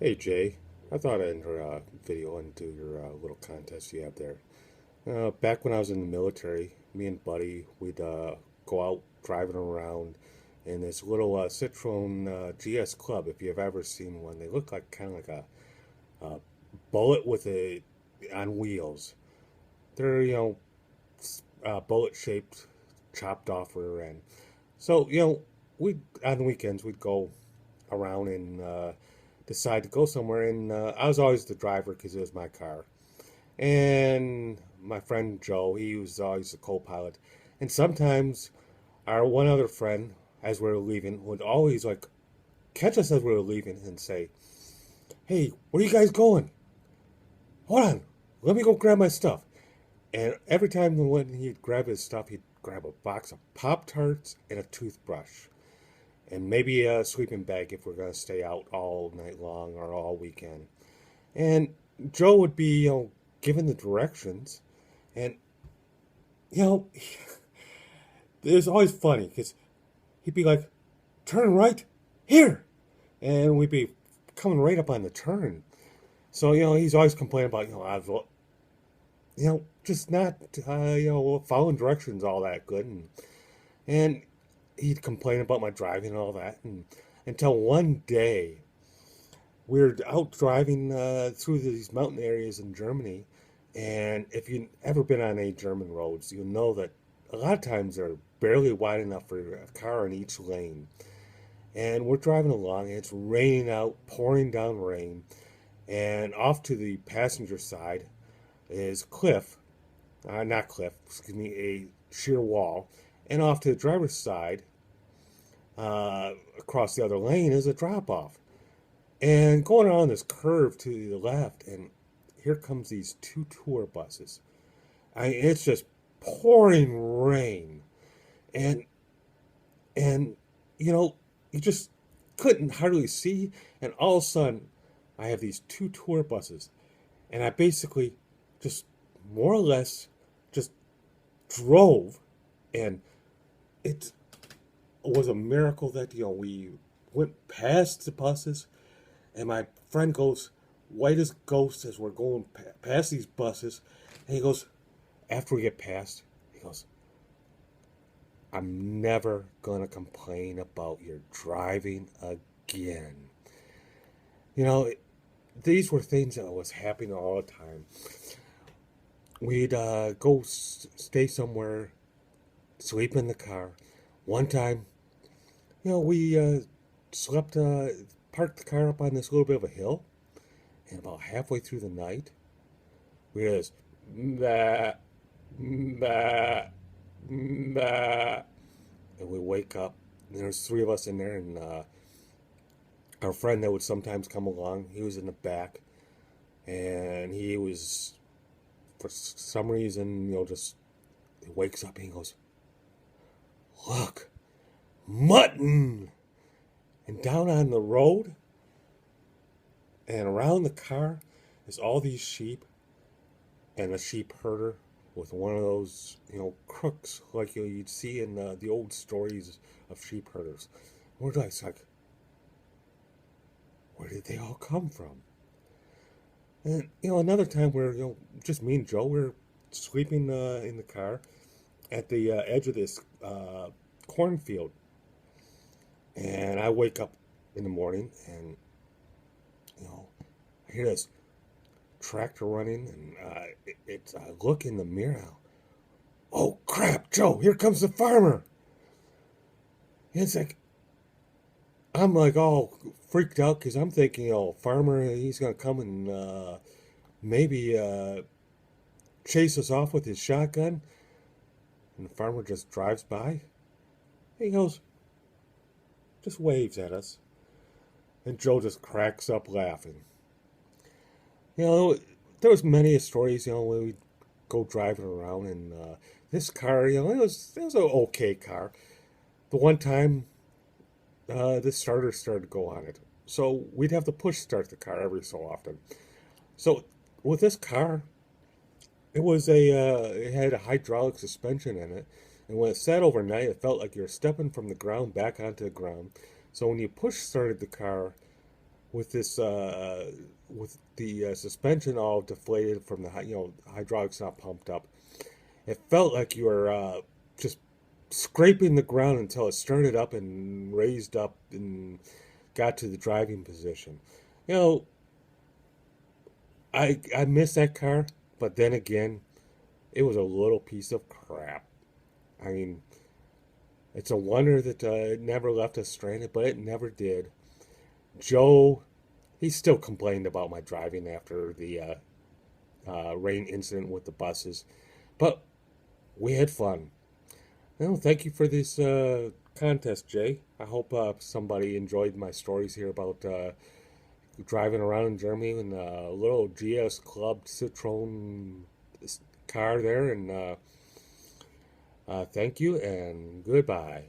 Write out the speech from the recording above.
Hey Jay, I thought I'd enter a video and do your little contest you have there. Back when I was in the military, me and Buddy, we'd go out driving around in this little Citroen GS Club. If you've ever seen one, they look like kind of like a bullet with a on wheels. They're bullet shaped, chopped off rear end. So we on the weekends we'd go around and decide to go somewhere. And I was always the driver because it was my car. And my friend Joe, he was always the co-pilot. And sometimes our one other friend, as we were leaving, would always like catch us as we were leaving and say, "Hey, where are you guys going? Hold on, let me go grab my stuff." And every time when he'd grab his stuff, he'd grab a box of Pop Tarts and a toothbrush and maybe a sleeping bag if we're going to stay out all night long or all weekend. And Joe would be, given the directions, and you know, it was always funny because he'd be like, "Turn right here," and we'd be coming right up on the turn. So he's always complaining about just not following directions all that good, and he'd complain about my driving and all that, and until one day we were out driving through these mountain areas in Germany, and if you've ever been on any German roads, you'll know that a lot of times they're barely wide enough for a car in each lane. And we're driving along, and it's raining out, pouring down rain, and off to the passenger side is cliff, not cliff, excuse me, a sheer wall, and off to the driver's side, across the other lane, is a drop off. And going around this curve to the left, and here comes these two tour buses. It's just pouring rain, and and you just couldn't hardly see. And all of a sudden, I have these two tour buses, and I basically just more or less just drove, and it was a miracle that we went past the buses, and my friend goes white as ghost as we're going past these buses, and he goes, after we get past, he goes, "I'm never gonna complain about your driving again." You know, these were things that was happening all the time. We'd go stay somewhere, sleep in the car. One time, we slept, parked the car up on this little bit of a hill, and about halfway through the night, we hear this, bah, bah, bah, and we wake up. And there's three of us in there, and our friend that would sometimes come along, he was in the back, and he was, for some reason, just he wakes up and he goes, "Look, mutton!" And down on the road and around the car is all these sheep and a sheep herder with one of those, crooks like you'd see in the old stories of sheep herders. We're like, where did they all come from? And, another time where, just me and Joe were sleeping in the car at the edge of this cornfield. And I wake up in the morning and, I hear this tractor running, and I look in the mirror. Oh crap, Joe, here comes the farmer. And it's like, I'm like all freaked out because I'm thinking, farmer, he's going to come and maybe chase us off with his shotgun. And the farmer just drives by. He goes, just waves at us. And Joe just cracks up laughing. There was many stories, when we'd go driving around, and this car, it was an okay car. The one time, the starter started to go on it. So we'd have to push start the car every so often. So with this car, it had a hydraulic suspension in it. And when it sat overnight, it felt like you were stepping from the ground back onto the ground. So when you push started the car, with this with the suspension all deflated from the hydraulics not pumped up. It felt like you were just scraping the ground until it started up and raised up and got to the driving position. You know, I miss that car, but then again, it was a little piece of crap. I mean, it's a wonder that it never left us stranded, but it never did. Joe, he still complained about my driving after the rain incident with the buses, but we had fun. Well, thank you for this contest, Jay. I hope somebody enjoyed my stories here about driving around in Germany in a little GS Club Citroen car there. And thank you and goodbye.